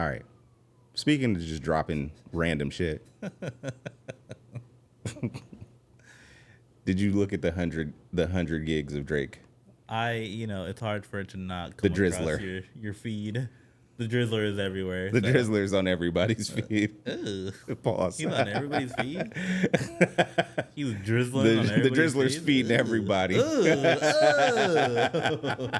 All right. Speaking of just dropping random shit, did you look at the hundred gigs of Drake? It's hard for it to not The come across Drizzler. your feed. The Drizzler is everywhere. The So. Drizzler's on everybody's feed. Ugh. Pause. He's on everybody's feed. He's drizzling on everybody's The Drizzler's feed. feeding everybody.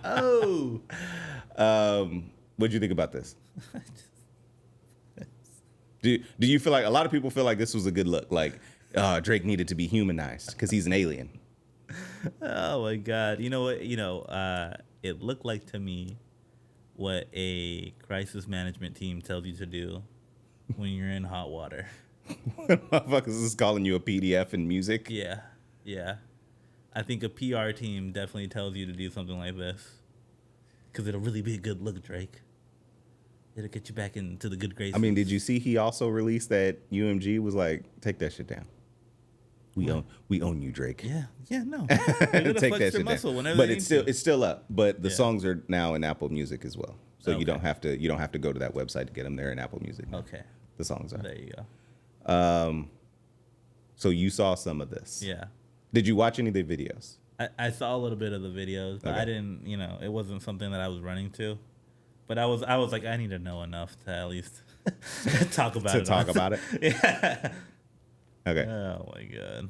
Oh. What'd you think about this? Do you feel like a lot of people feel like this was a good look? Like Drake needed to be humanized because he's an alien. Oh my God. You know what? It looked like to me what a crisis management team tells you to do when you're in hot water. Motherfuckers is calling you a PDF in music. Yeah. I think a PR team definitely tells you to do something like this. Because it'll really be a good look, Drake. It'll get you back into the good graces. I mean, did you see he also released that UMG was like, take that shit down. We own you, Drake. Yeah, no. Take that shit down. But it's still up. But the songs are now in Apple Music as well. So Okay. you don't have to go to that website to get them there in Apple Music. Okay. The songs are. There you go. So you saw some of this. Yeah. Did you watch any of the videos? I saw a little bit of the videos, but Okay. I didn't, it wasn't something that I was running to. But I was like, I need to know enough to at least talk about it. Talk about it? Yeah. Okay. Oh my God.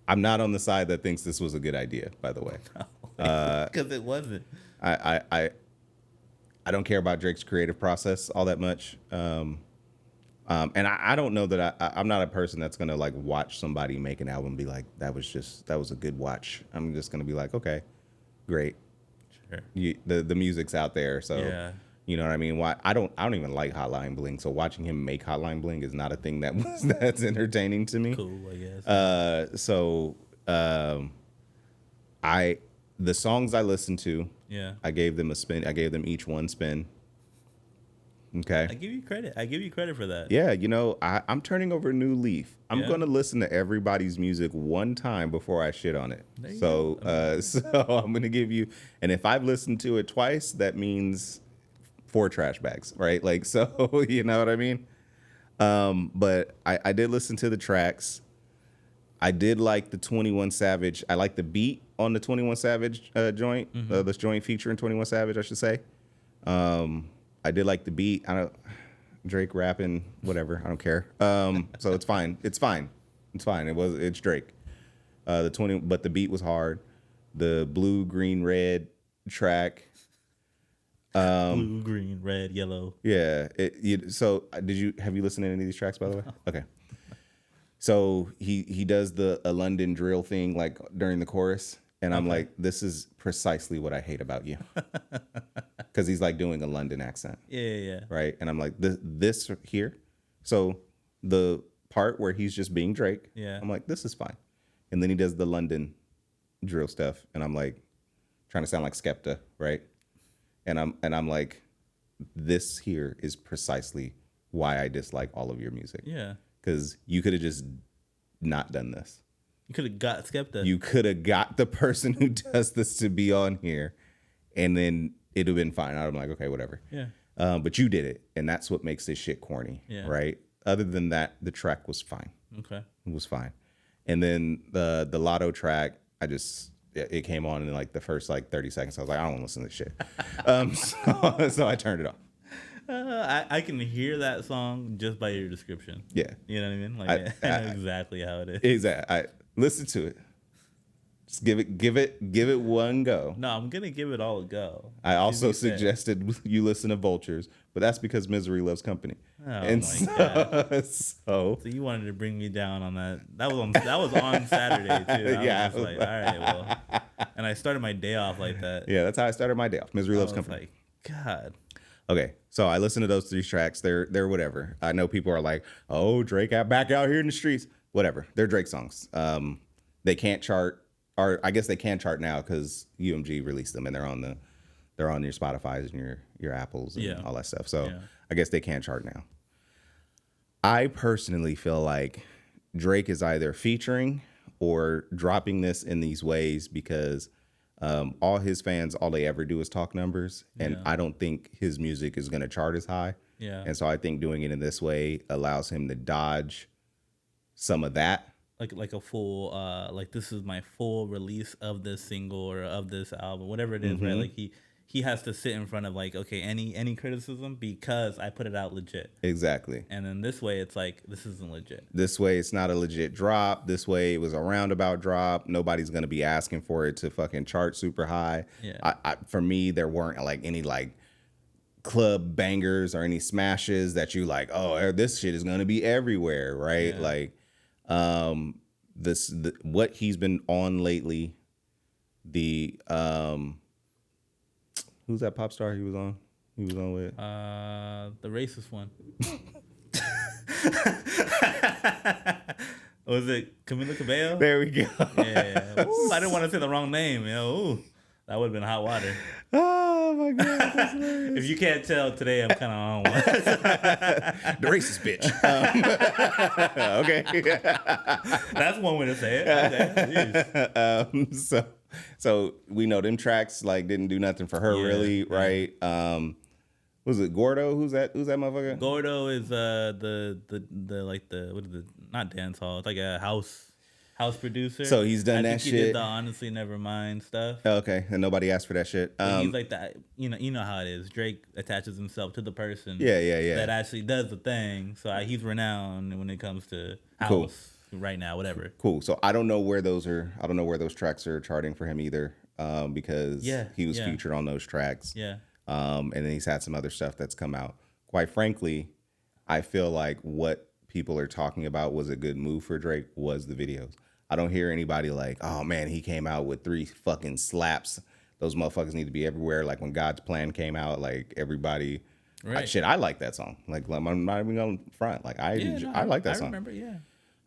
I'm not on the side that thinks this was a good idea, by the way. Because it wasn't. I don't care about Drake's creative process all that much. And I don't know that I'm not a person that's going to like watch somebody make an album and be like, that was a good watch. I'm just going to be like, okay, great. Sure. The music's out there. So, Yeah. you know what I mean? Why I don't even like Hotline Bling. So watching him make Hotline Bling is not a thing that's entertaining to me. Cool, I guess. The songs I listened to, Yeah. I gave them a spin. I gave them each one spin. Okay. I give you credit for that. Yeah, I'm turning over a new leaf. I'm Yeah. going to listen to everybody's music one time before I shit on it. There you So, go. so I'm going to give you, and if I've listened to it twice, that means 4 trash bags, right? Like, so, you know what I mean? But I did listen to the tracks. I did like the 21 Savage. I like the beat on the 21 Savage joint, this joint featuring 21 Savage, I should say. I did like the beat. Drake rapping, whatever. I don't care. So it's fine. It's fine. It's Drake. But the beat was hard. The blue, green, red track. Blue, green, red, yellow. Yeah. Have you listened to any of these tracks, by the way? Okay. So he does a London drill thing like during the chorus, and I'm like, this is precisely what I hate about you, because he's like doing a London accent. Yeah. Right, and I'm like, this here. So the part where he's just being Drake, Yeah. I'm like, this is fine, and then he does the London drill stuff, and I'm like, trying to sound like Skepta, right? And I'm like, this here is precisely why I dislike all of your music. Yeah. Because you could have just not done this. You could have got Skepta. You could have got the person who does this to be on here, and then it'd have been fine. I'm like, okay, whatever. Yeah. But you did it, and that's what makes this shit corny, Yeah. right? Other than that, the track was fine. Okay. It was fine. And then the Lotto track, it came on in like the first like 30 seconds. I was like, I don't want to listen to this shit. So I turned it off. I can hear that song just by your description. Yeah. You know what I mean? Like I know exactly how it is. Exactly. Listen to it. Just give it one go. No, I'm gonna give it all a go. I also As you said. suggested you listen to Vultures, but that's because Misery loves company. Oh And my God. So So you wanted to bring me down on that. That was on Saturday too. Yeah. I was just like, all right, well. And I started my day off like that. yeah, that's how I started my day off. Misery I loves was company. like, God. Okay, so I listened to those 3 tracks. They're whatever. I know people are like, "Oh, Drake back out here in the streets." Whatever. They're Drake songs. They can't chart, or I guess they can chart now because UMG released them and they're on your Spotify's and your Apples and all that stuff. So I guess they can chart now. I personally feel like Drake is either featuring or dropping this in these ways because All his fans, all they ever do is talk numbers, and Yeah. I don't think his music is going to chart as high. Yeah. And so I think doing it in this way allows him to dodge some of that. Like a full like this is my full release of this single or of this album, whatever it is, right? Like he has to sit in front of like, okay, any criticism because I put it out legit. Exactly. And then this way it's like this isn't legit. This way it's not a legit drop. This way it was a roundabout drop. Nobody's going to be asking for it to fucking chart super high. Yeah. For me, there weren't like any like club bangers or any smashes that you like, oh, this shit is going to be everywhere, right? Yeah. Like what he's been on lately, the who's that pop star he was on with? The racist one. Was it Camila Cabello? There we go. Yeah. Ooh, I didn't want to say the wrong name. Ooh, that would have been hot water. Oh my god, that's hilarious. If you can't tell today, I'm kind of on one. The racist bitch. Okay. That's one way to say it. Okay. So we know them tracks like didn't do nothing for her really, right? Was it Gordo? Who's that motherfucker? Gordo is the like the what is it? Not dance hall. It's like a house producer. So he's done I that think shit. He did the honestly never mind stuff. Okay, and nobody asked for that shit. But he's like that. You know how it is. Drake attaches himself to the person. Yeah. That actually does the thing. So he's renowned when it comes to house. Cool. Right now, whatever. Cool. So I don't know where those tracks are charting for him either, because he was featured on those tracks. Yeah. And then he's had some other stuff that's come out. Quite frankly, I feel like what people are talking about was a good move for Drake was the videos. I don't hear anybody like, oh man, he came out with 3 fucking slaps. Those motherfuckers need to be everywhere. Like when God's Plan came out, like everybody. Right. I like that song. Like I'm not even going front. Like I like that song. I remember, yeah.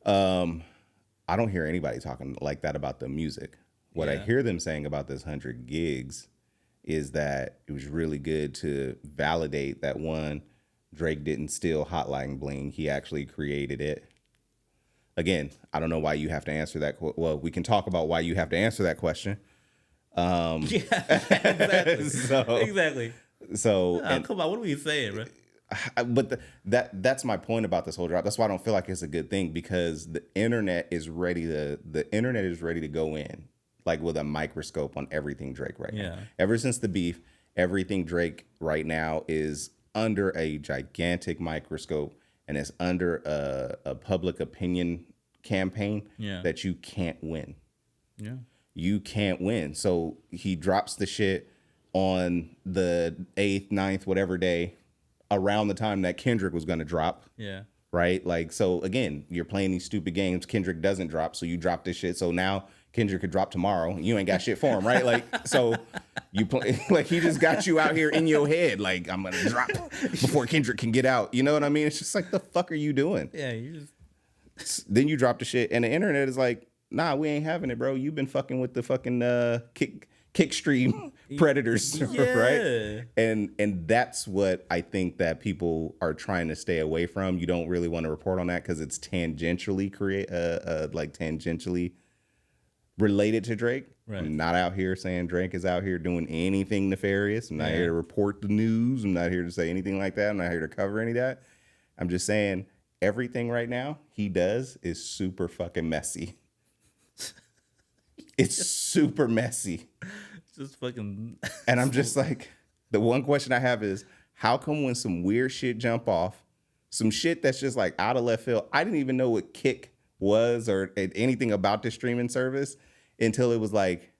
I don't hear anybody talking like that about the music. What I hear them saying about this 100 gigs is that it was really good to validate that one, Drake didn't steal Hotline Bling. He actually created it. Again, I don't know why you have to answer that. Well, we can talk about why you have to answer that question. Exactly. Exactly. So come on, what are we saying, bro? But that's my point about this whole drop. That's why I don't feel like it's a good thing, because the internet is ready to go in like with a microscope on everything Drake right now. Ever since the beef, everything Drake right now is under a gigantic microscope, and it's under a public opinion campaign that you can't win. Yeah. You can't win. So he drops the shit on the 8th, 9th, whatever day, around the time that Kendrick was going to drop. Yeah. Right? Like, so again, you're playing these stupid games. Kendrick doesn't drop, so you drop this shit. So now Kendrick could drop tomorrow. You ain't got shit for him, right? Like, so you play, like, he just got you out here in your head. Like, I'm going to drop before Kendrick can get out. You know what I mean? It's just like, the fuck are you doing? Yeah, you just. Then you drop the shit, and the internet is like, nah, we ain't having it, bro. You've been fucking with the fucking kickstream predators, right? And that's what I think that people are trying to stay away from. You don't really want to report on that because it's tangentially tangentially related to Drake. Right. I'm not out here saying Drake is out here doing anything nefarious. I'm not here to report the news. I'm not here to say anything like that. I'm not here to cover any of that. I'm just saying everything right now he does is super fucking messy. It's super messy. Just fucking. And I'm just like, the one question I have is, how come when some weird shit jump off, some shit that's just like out of left field, I didn't even know what Kick was or anything about the streaming service until it was like,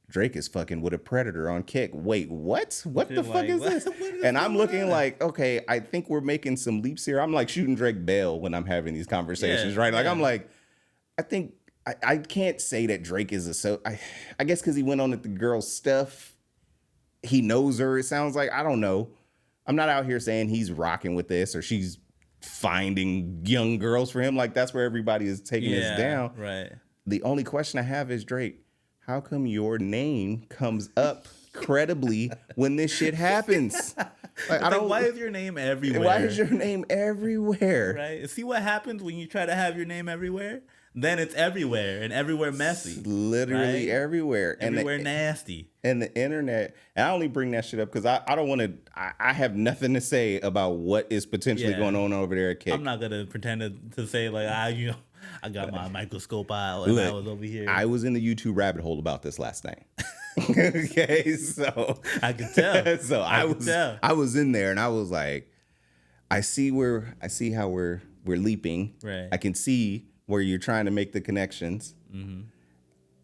Drake is fucking with a predator on Kick. Wait, what? What the fuck is this? And I'm looking like, okay, I think we're making some leaps here. I'm like shooting Drake bail when I'm having these conversations, right? Like, I'm like, I can't say that Drake is I guess because he went on with the girl's stuff. He knows her, it sounds like. I don't know. I'm not out here saying he's rocking with this or she's finding young girls for him. Like, that's where everybody is taking this down. Right. The only question I have is, Drake, how come your name comes up credibly when this shit happens? Like, why is your name everywhere? Why is your name everywhere? Right. See what happens when you try to have your name everywhere? then it's everywhere and everywhere messy. It's literally right? everywhere. Everywhere nasty. And the internet, and I only bring that shit up because I don't want to, I have nothing to say about what is potentially going on over there at Kick. I'm not going to pretend to say like, I got my microscope out and I was over here. I was in the YouTube rabbit hole about this last night. Okay, so I could tell. So I was in there and I was like, I see how we're leaping. Right. I can see where you're trying to make the connections. Mm-hmm.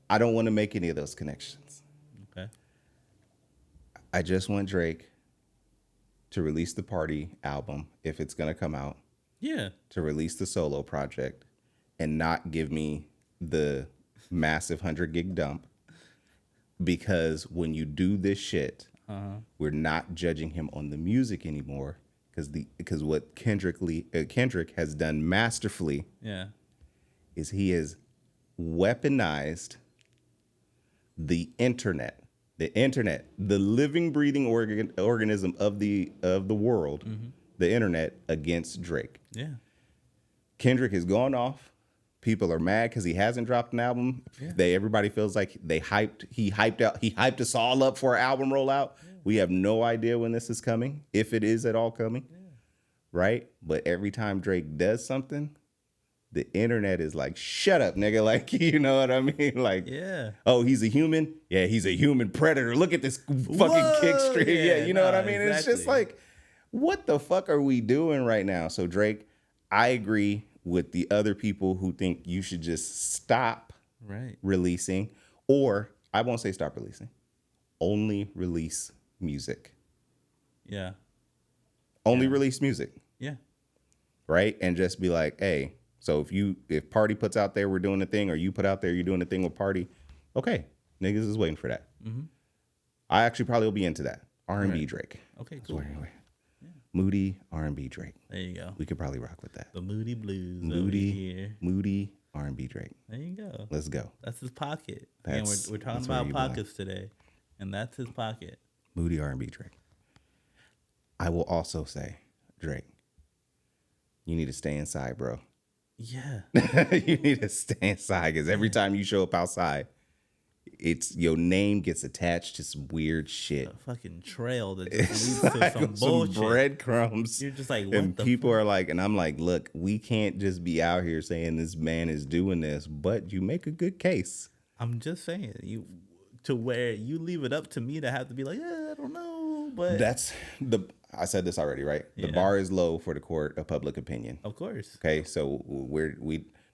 I don't want to make any of those connections. Okay. I just want Drake to release the Party album if it's going to come out. Yeah. To release the solo project and not give me the massive 100 gig dump. Because when you do this shit, we're not judging him on the music anymore. Because what Kendrick has done masterfully is he has weaponized the internet, the living, breathing organism of the world, the internet, against Drake. Yeah. Kendrick has gone off. People are mad because he hasn't dropped an album. Yeah. Everybody feels like he hyped us all up for an album rollout. Yeah. We have no idea when this is coming, if it is at all coming. Yeah. Right? But every time Drake does something, the internet is like, shut up, nigga. Like, you know what I mean? Like, oh, he's a human? Yeah, he's a human predator. Look at this fucking kick stream. Yeah, you know what I mean? Exactly. It's just like, what the fuck are we doing right now? So Drake, I agree with the other people who think you should just stop releasing, or I won't say stop releasing, only release music. Yeah. Only release music. Yeah. Right? And just be like, hey, so if Party puts out there, we're doing a thing, or you put out there, you're doing a thing with Party, okay, niggas is waiting for that. Mm-hmm. I actually probably will be into that. R&B Drake. Okay, cool. Anyway. Moody R&B Drake. There you go. We could probably rock with that. The Moody Blues. Moody R&B Drake. There you go. Let's go. That's his pocket. Again, we're talking about pockets today, and that's his pocket. Moody R&B Drake. I will also say, Drake, you need to stay inside, bro. Yeah. You need to stay inside because every time you show up outside, your name gets attached to some weird shit. A fucking trail that just leads to some bullshit. Some breadcrumbs. You're just like, what and people are like, and I'm like, look, we can't just be out here saying this man is doing this, but you make a good case. I'm just saying, to where you leave it up to me to have to be like, I don't know, but I said this already, right? The bar is low for the court of public opinion. Of course. Okay, so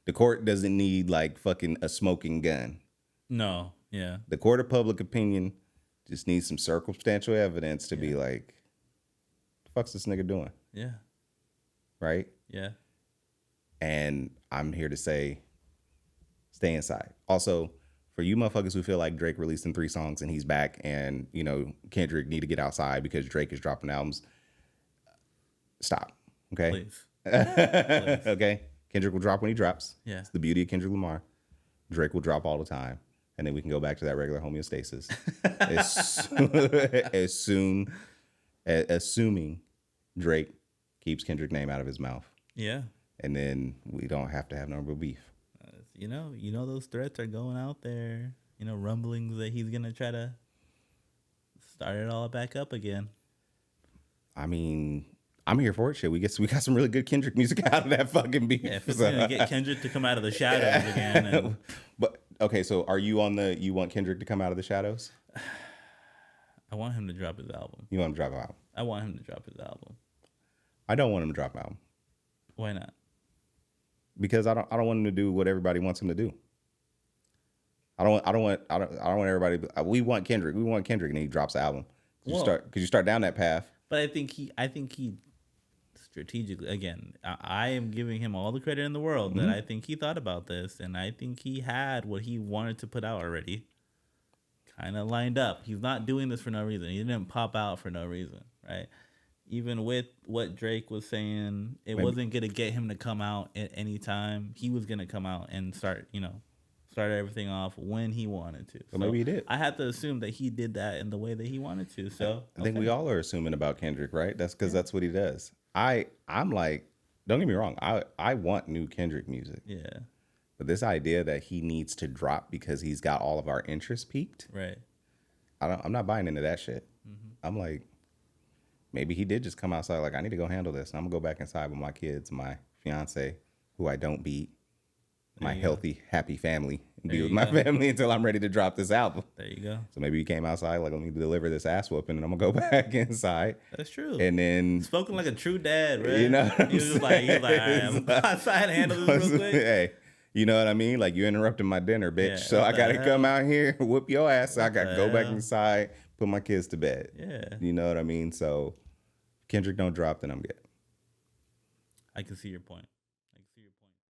the court doesn't need like fucking a smoking gun. No. Yeah. The court of public opinion just needs some circumstantial evidence to be like, the fuck's this nigga doing? Yeah. Right? Yeah. And I'm here to say, stay inside. Also, for you motherfuckers who feel like Drake released in 3 songs and he's back and, Kendrick need to get outside because Drake is dropping albums, stop. Okay? Please. Okay? Kendrick will drop when he drops. Yeah. It's the beauty of Kendrick Lamar. Drake will drop all the time. And then we can go back to that regular homeostasis. Assuming Drake keeps Kendrick's name out of his mouth. Yeah. And then we don't have to have no real beef. You know those threats are going out there. Rumblings that he's gonna try to start it all back up again. I mean, I'm here for it. Shit, we got some really good Kendrick music out of that fucking beef. Yeah, if it's gonna get Kendrick to come out of the shadows again. But okay, so are you you want Kendrick to come out of the shadows? I want him to drop his album. You want him to drop an album? I want him to drop his album. I don't want him to drop an album. Why not? Because I don't want him to do what everybody wants him to do. I don't want everybody. We want Kendrick, and he drops the album. Because you start down that path. But I think he strategically, again, I am giving him all the credit in the world that I think he thought about this, and I think he had what he wanted to put out already kind of lined up. He's not doing this for no reason. He didn't pop out for no reason, right? Even with what Drake was saying, it wasn't going to get him to come out at any time. He was going to come out and start everything off when he wanted to. So maybe he did. I have to assume that he did that in the way that he wanted to. So I think we all are assuming about Kendrick, right? That's because that's what he does. I'm like, don't get me wrong. I want new Kendrick music. Yeah. But this idea that he needs to drop because he's got all of our interest peaked, Right. I'm not buying into that shit. I'm like, maybe he did just come outside like, I need to go handle this. And I'm gonna go back inside with my kids, my fiance, who I don't beat, my healthy, happy family, and be with my family until I'm ready to drop this album. There you go. So maybe he came outside like, let me deliver this ass whooping, and I'm gonna go back inside. That's true. And then Spoken like a true dad, right? You know what he was just like, all right, I'm gonna go outside and handle this real quick. Hey, you know what I mean? Like, you interrupted my dinner, bitch. Yeah, So I what gotta the come hell? out here, whoop your ass. So I gotta the go back hell? inside, put my kids to bed. Yeah. You know what I mean? So Kendrick don't drop, then I'm good. I can see your point.